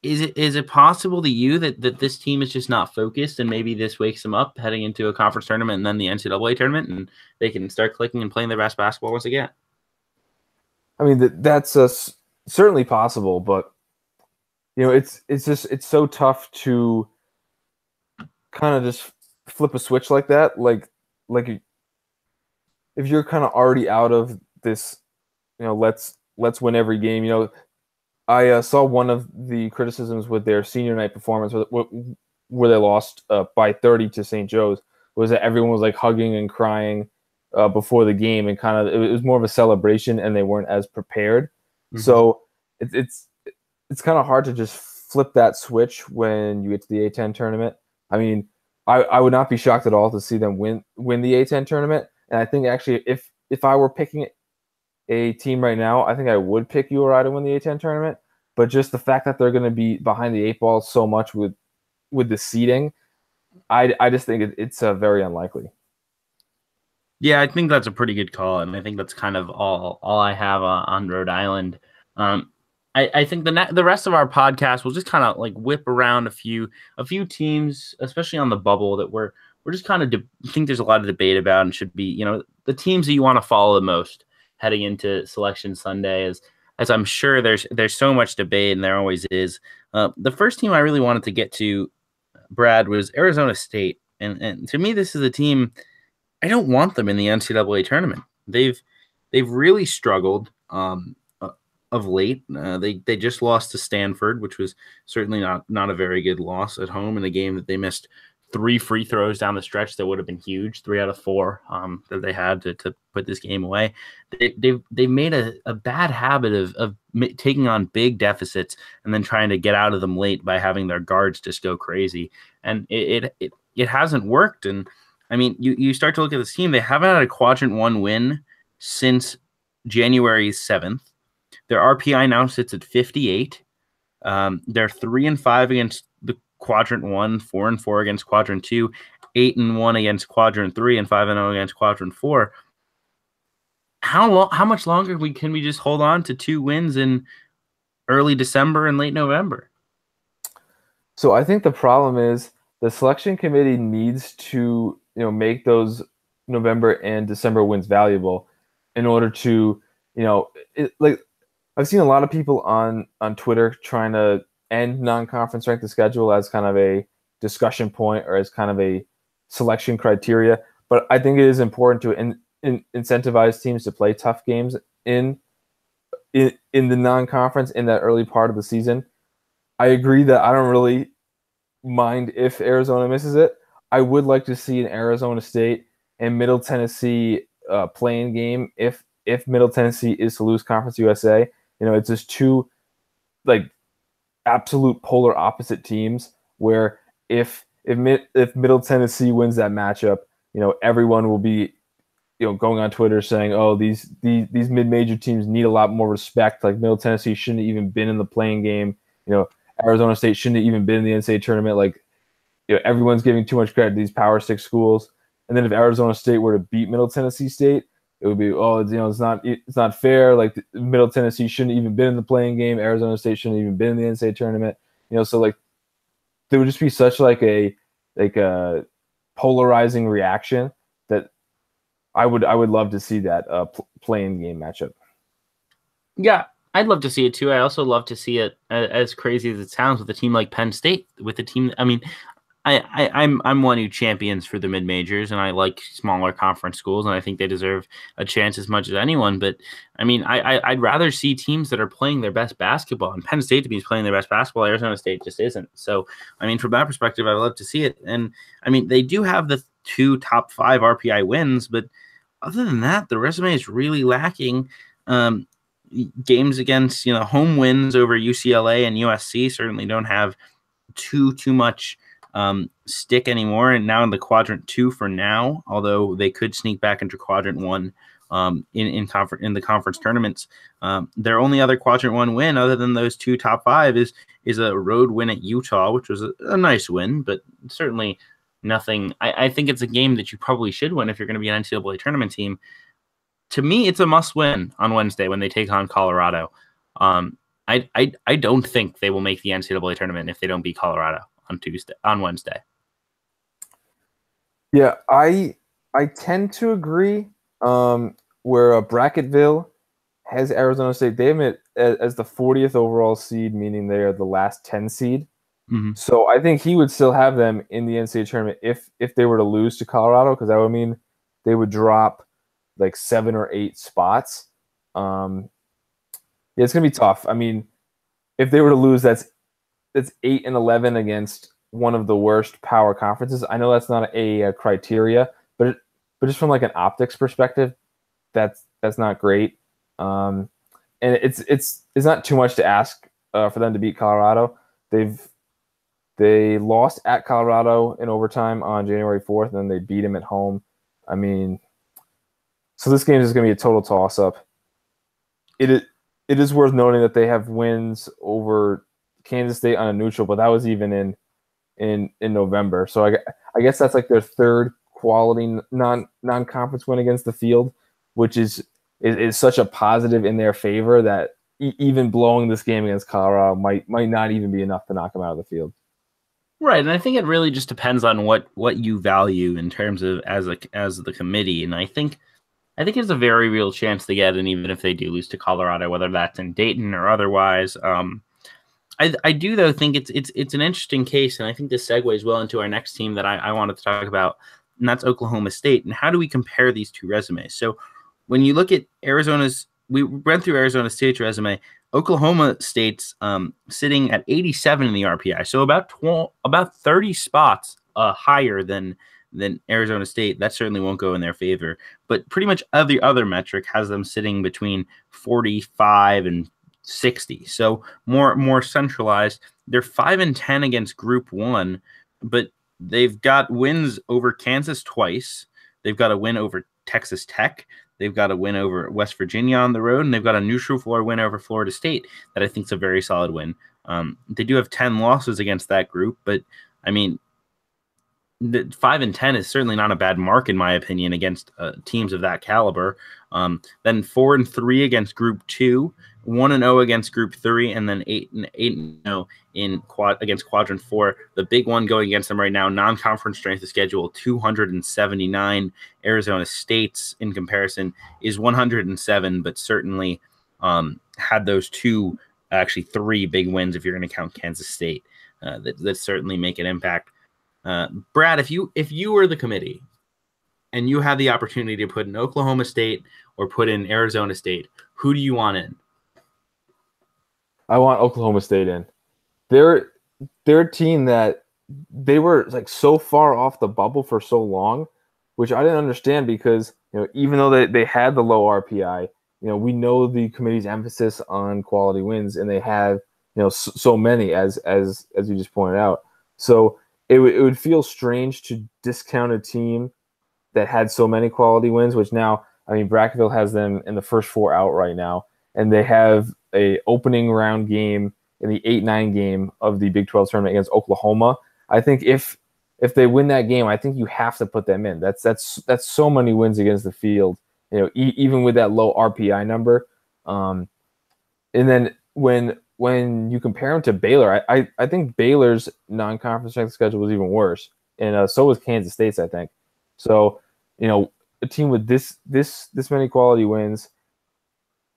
Is it possible to you that this team is just not focused, and maybe this wakes them up heading into a conference tournament and then the NCAA tournament, and they can start clicking and playing their best basketball once again? I mean, that's certainly possible, but it's so tough to kind of just flip a switch like that. Like if you're kind of already out of this, let's win every game. I saw one of the criticisms with their senior night performance where they lost by 30 to St. Joe's was that everyone was like hugging and crying before the game, and kind of it was more of a celebration, and they weren't as prepared. Mm-hmm. So it's kind of hard to just flip that switch when you get to the A10 tournament. I mean, I would not be shocked at all to see them win the A10 tournament. And I think actually if I were picking a team right now, I think I would pick URI to win the A10 tournament. But just the fact that they're going to be behind the 8 ball so much with the seeding, I just think it's very unlikely. Yeah, I think that's a pretty good call, and I think that's kind of all I have on Rhode Island. I think the rest of our podcast will just kind of like whip around a few teams, especially on the bubble, that we're just kind of think there's a lot of debate about, and should be the teams that you want to follow the most heading into Selection Sunday. As I'm sure there's so much debate, and there always is. The first team I really wanted to get to, Brad, was Arizona State, and to me this is a team I don't want them in the NCAA tournament. They've really struggled of late. They just lost to Stanford, which was certainly not a very good loss at home in a game that they missed 3 free throws down the stretch that would have been huge, 3 out of 4 that they had to put this game away. They've made a bad habit of taking on big deficits and then trying to get out of them late by having their guards just go crazy. And it hasn't worked. And I mean, you start to look at this team, they haven't had a quadrant 1 win since January 7th. Their RPI now sits at 58. They're 3-5 against the quadrant 1, 4-4 against quadrant 2. 8-1 against quadrant 3 and 5-0 against quadrant 4. How much longer can we just hold on to 2 wins in early December and late November? So I think the problem is the selection committee needs to, make those November and December wins valuable in order to, like I've seen a lot of people on Twitter trying to end non-conference strength of schedule as kind of a discussion point or as kind of a selection criteria. But I think it is important to incentivize teams to play tough games in the non-conference in that early part of the season. I agree that I don't really mind if Arizona misses it. I would like to see an Arizona State and Middle Tennessee playing game if Middle Tennessee is to lose Conference USA. It's just two like absolute polar opposite teams where if Middle Tennessee wins that matchup, everyone will be going on Twitter saying, "Oh, these mid-major teams need a lot more respect. Like Middle Tennessee shouldn't have even been in the playing game. Arizona State shouldn't have even been in the NCAA tournament. Like, everyone's giving too much credit to these Power Six schools. And then if Arizona State were to beat Middle Tennessee State, it would be, it's not fair. Like Middle Tennessee shouldn't have even been in the playing game. Arizona State shouldn't have even been in the NCAA tournament. So like there would just be such like a polarizing reaction that I would love to see that playing game matchup. Yeah, I'd love to see it too. I also love to see it, as crazy as it sounds, with a team like Penn State. With a team, I mean, I'm one who champions for the mid majors, and I like smaller conference schools, and I think they deserve a chance as much as anyone. But I mean, I'd rather see teams that are playing their best basketball, and Penn State to be playing their best basketball. Arizona State just isn't. So I mean, from that perspective, I'd love to see it. And I mean, they do have the 2 top 5 RPI wins, but other than that, the resume is really lacking. Games against home wins over UCLA and USC certainly don't have too much stick anymore, and now in the quadrant 2 for now, although they could sneak back into quadrant 1 in the conference tournaments. Their only other quadrant 1 win other than those 2 top 5 is a road win at Utah, which was a nice win, but certainly nothing. I think it's a game that you probably should win if you're going to be an NCAA tournament team. To me, it's a must win on Wednesday when they take on Colorado. I don't think they will make the NCAA tournament if they don't beat Colorado on Wednesday. Yeah, I tend to agree. Where Bracketville has Arizona State, they have it as the 40th overall seed, meaning they are the last 10 seed. Mm-hmm. So I think he would still have them in the NCAA tournament if they were to lose to Colorado, because that would mean they would drop like 7 or 8 spots. Yeah, it's gonna be tough. I mean, if they were to lose, that's 8-11 against one of the worst power conferences. I know that's not a criteria, but just from like an optics perspective, that's not great. And it's not too much to ask for them to beat Colorado. They lost at Colorado in overtime on January 4th, and then they beat him at home. I mean, so this game is going to be a total toss-up. It is worth noting that they have wins over Kansas State on a neutral, but that was even in November. So I guess that's like their third quality non-conference win against the field, which is such a positive in their favor that even blowing this game against Colorado might not even be enough to knock them out of the field. Right, and I think it really just depends on what you value in terms of as the committee, and I think it's a very real chance to get, and even if they do lose to Colorado, whether that's in Dayton or otherwise. I do though think it's an interesting case, and I think this segues well into our next team that I wanted to talk about, and that's Oklahoma State. And how do we compare these two resumes? So when you look at we went through Arizona State's resume. Oklahoma State's sitting at 87 in the RPI, so about 30 spots higher than Arizona State. That certainly won't go in their favor. But pretty much every other metric has them sitting between 45 and 60. So more centralized. They're 5-10 against Group 1, but they've got wins over Kansas twice. They've got a win over Texas Tech. They've got a win over West Virginia on the road, and they've got a neutral floor win over Florida State that I think is a very solid win. They do have 10 losses against that group, but I mean, the 5-10 is certainly not a bad mark in my opinion against teams of that caliber. Then 4-3 against Group 2, 1-0 against Group 3, and then 8-0 in against Quadrant 4. The big one going against them right now, non-conference strength of schedule 279. Arizona State's in comparison is 107, but certainly had those two, actually three big wins if you're going to count Kansas State. That certainly make an impact. Brad, if you were the committee and you had the opportunity to put in Oklahoma State or put in Arizona State, who do you want in? I want Oklahoma State in. They're a team that they were like so far off the bubble for so long, which I didn't understand because even though they had the low RPI, we know the committee's emphasis on quality wins, and they have so many as you just pointed out. So it would feel strange to discount a team that had so many quality wins, which now, I mean, Brackville has them in the first 4 out right now, and they have a opening round game in the 8-9 game of the Big 12 tournament against Oklahoma. I think if they win that game, I think you have to put them in. That's so many wins against the field, even with that low RPI number. And then when you compare them to Baylor, I think Baylor's non-conference strength schedule was even worse, and so was Kansas State's, I think. So, a team with this many quality wins,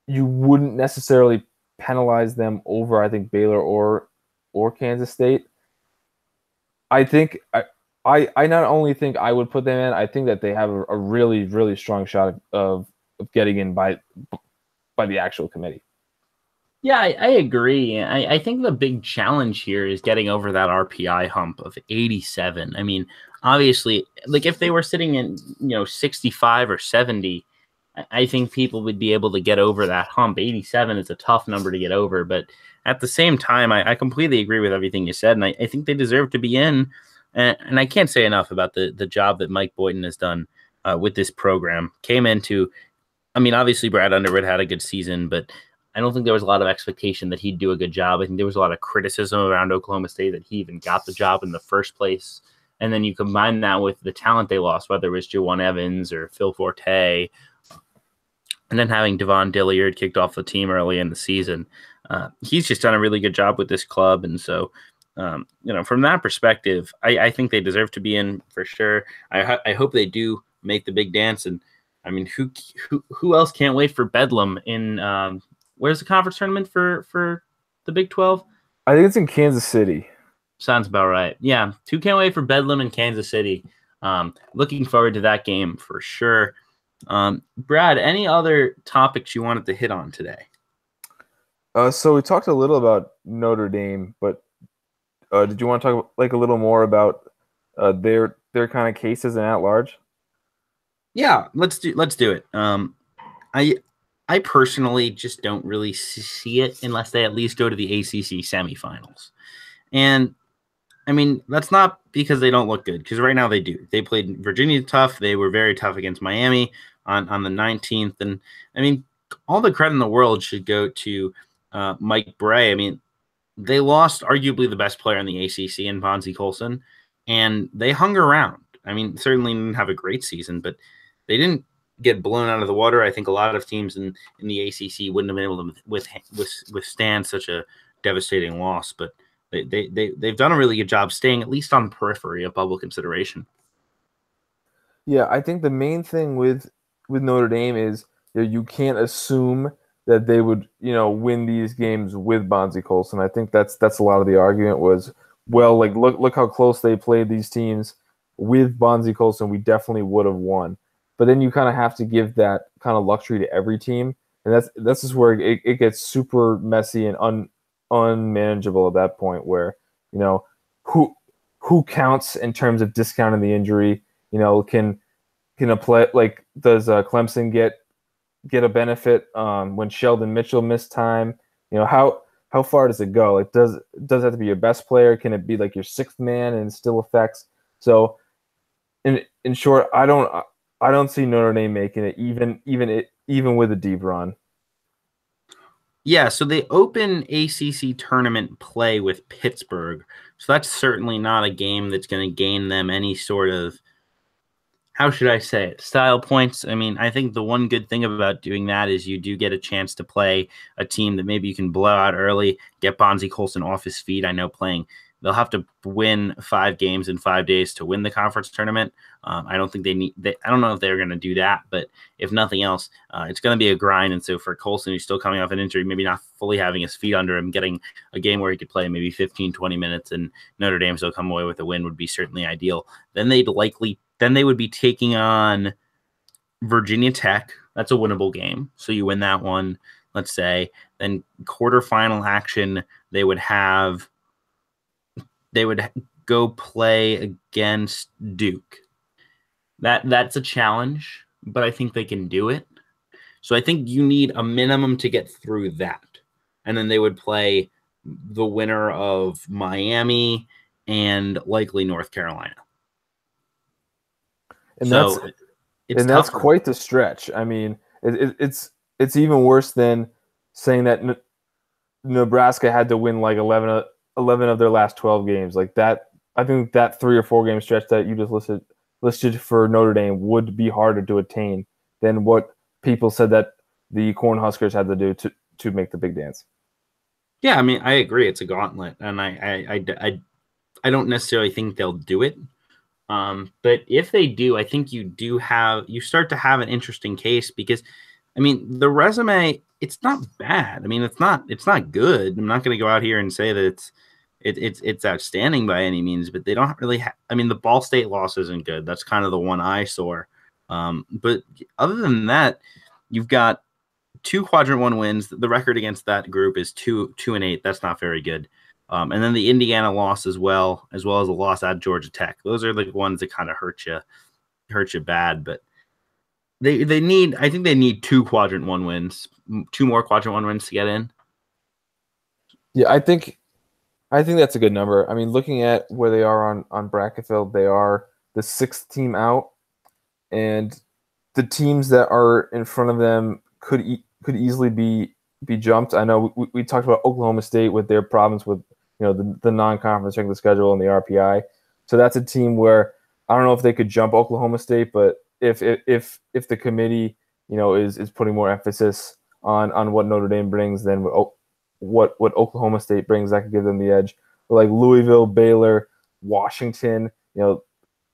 you wouldn't necessarily penalize them over, I think, Baylor or Kansas State. I think I not only think I would put them in, I think that they have a really, really strong shot of getting in by the actual committee. Yeah, I agree. I think the big challenge here is getting over that RPI hump of 87. I mean, obviously, like if they were sitting in 65 or 70, I think people would be able to get over that hump. 87 is a tough number to get over, but at the same time, I completely agree with everything you said, and I think they deserve to be in. And I can't say enough about the job that Mike Boynton has done with this program. Came into, I mean, obviously Brad Underwood had a good season, but I don't think there was a lot of expectation that he'd do a good job. I think there was a lot of criticism around Oklahoma State that he even got the job in the first place. And then you combine that with the talent they lost, whether it was Juwan Evans or Phil Forte, and then having Devon Dilliard kicked off the team early in the season. He's just done a really good job with this club. And so, from that perspective, I think they deserve to be in for sure. I hope they do make the big dance. And I mean, who else can't wait for Bedlam in where's the conference tournament for the Big 12? I think it's in Kansas City. Sounds about right. Yeah, who can't wait for Bedlam in Kansas City? Looking forward to that game for sure. Brad, any other topics you wanted to hit on today? So we talked a little about Notre Dame, but did you want to talk like a little more about their kind of cases and at large? Yeah, let's do it. I personally just don't really see it unless they at least go to the ACC semifinals. And I mean, that's not because they don't look good, because right now they do. They played Virginia tough. They were very tough against Miami on the 19th. And I mean, all the credit in the world should go to Mike Bray. I mean, they lost arguably the best player in the ACC in Bonzie Colson, and they hung around. I mean, certainly didn't have a great season, but they didn't get blown out of the water. I think a lot of teams in the ACC wouldn't have been able to withstand such a devastating loss, but they've done a really good job staying at least on the periphery of bubble consideration. Yeah, I think the main thing with Notre Dame is you can't assume that they would win these games with Bonzie Colson. I think that's a lot of the argument was, well, like look how close they played these teams with Bonzie Colson. We definitely would have won. But then you kind of have to give that kind of luxury to every team, and that's just where it gets super messy and unmanageable at that point. Where who counts in terms of discounting the injury? Can a play like does Clemson get a benefit when Sheldon Mitchell missed time? How far does it go? Like does it have to be your best player? Can it be like your sixth man and still affects? So in short, I don't see Notre Dame making it even with a deep run. Yeah, so they open ACC tournament play with Pittsburgh. So that's certainly not a game that's going to gain them any sort of, how should I say it, style points. I mean, I think the one good thing about doing that is you do get a chance to play a team that maybe you can blow out early, get Bonzie Colson off his feet. I know they'll have to win 5 games in 5 days to win the conference tournament. I don't think I don't know if they're going to do that, but if nothing else, it's going to be a grind. And so for Colson, who's still coming off an injury, maybe not fully having his feet under him, getting a game where he could play maybe 15, 20 minutes and Notre Dame still come away with a win would be certainly ideal. Then they would be taking on Virginia Tech. That's a winnable game. So you win that one, let's say. Then quarterfinal action, they would go play against Duke. That's a challenge, but I think they can do it. So I think you need a minimum to get through that. And then they would play the winner of Miami and likely North Carolina. And so that's quite the stretch. I mean, it's even worse than saying that Nebraska had to win like 11 of their last 12 games. Like that, I think that 3 or 4 game stretch that you just listed for Notre Dame would be harder to attain than what people said that the Cornhuskers had to do to make the big dance. Yeah, I mean, I agree. It's a gauntlet, and I don't necessarily think they'll do it. But if they do, I think you start to have an interesting case because, I mean, the resume, it's not bad. I mean, it's not good. I'm not going to go out here and say that it's outstanding by any means, but they don't really I mean, the Ball State loss isn't good. That's kind of the one eyesore. But other than that, you've got 2 quadrant 1 wins. The record against that group is 2-8. That's not very good. And then the Indiana loss as well as a loss at Georgia Tech. Those are the ones that kind of hurt you bad. But I think they need 2 quadrant 1 wins, 2 more quadrant 1 wins to get in. Yeah, I think that's a good number. I mean, looking at where they are on Bracketfield, they are the 6th team out, and the teams that are in front of them could easily be jumped. I know we talked about Oklahoma State with their problems with the non-conference strength of schedule and the RPI. So that's a team where I don't know if they could jump Oklahoma State, but if the committee is putting more emphasis on what Notre Dame brings than what Oklahoma State brings, that could give them the edge. But like Louisville, Baylor, Washington,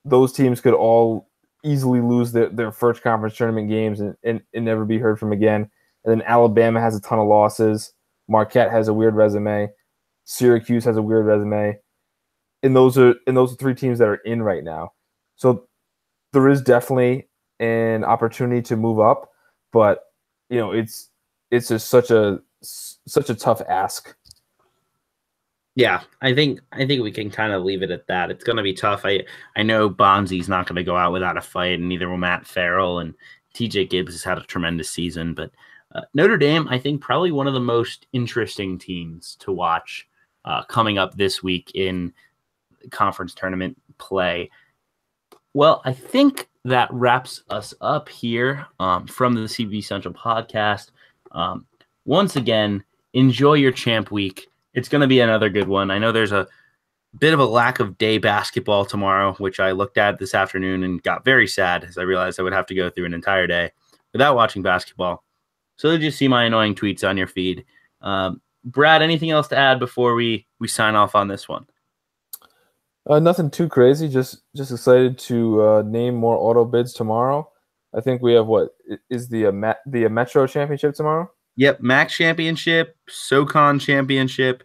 those teams could all easily lose their first conference tournament games and never be heard from again. And then Alabama has a ton of losses. Marquette has a weird resume. Syracuse has a weird resume. And those are 3 teams that are in right now. So there is definitely an opportunity to move up, but it's just such a tough ask. Yeah, I think we can kind of leave it at that. It's going to be tough. I know Bonzi's not going to go out without a fight, and neither will Matt Farrell, and TJ Gibbs has had a tremendous season. But Notre Dame, I think, probably one of the most interesting teams to watch coming up this week in conference tournament play. Well, I think that wraps us up here from the CBB Central podcast. Once again, enjoy your champ week. It's going to be another good one. I know there's a bit of a lack of day basketball tomorrow, which I looked at this afternoon and got very sad as I realized I would have to go through an entire day without watching basketball. So you'll just see my annoying tweets on your feed. Brad, anything else to add before we sign off on this one? Nothing too crazy. Just excited to name more auto bids tomorrow. I think we have what is the Metro Championship tomorrow? Yep, MAC Championship, SoCon Championship.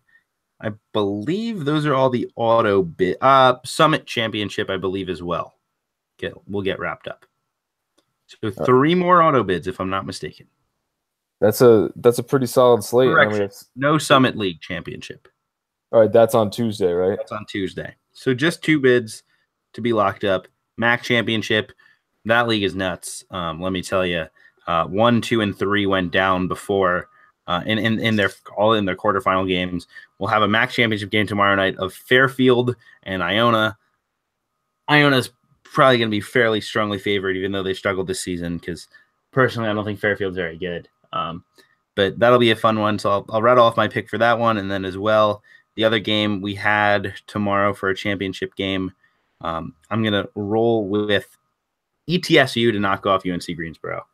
I believe those are all the auto bid. Summit Championship, I believe, as well. We'll get wrapped up. So 3 more auto bids, if I'm not mistaken. That's a pretty solid slate. No Summit League Championship. All right, that's on Tuesday, right? That's on Tuesday. So just 2 bids to be locked up. MAC Championship, that league is nuts. Let me tell you, 1, 2, and 3 went down before in their quarterfinal games. We'll have a MAC Championship game tomorrow night of Fairfield and Iona. Iona's probably going to be fairly strongly favored, even though they struggled this season, because personally I don't think Fairfield's very good. But that'll be a fun one. So I'll rattle off my pick for that one. And then as well, the other game we had tomorrow for a championship game, I'm going to roll with ETSU to knock off UNC Greensboro.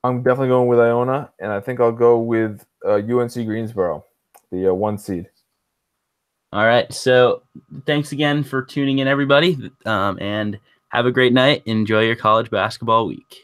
I'm definitely going with Iona, and I think I'll go with UNC Greensboro, the 1 seed. All right. So thanks again for tuning in, everybody, and have a great night. Enjoy your college basketball week.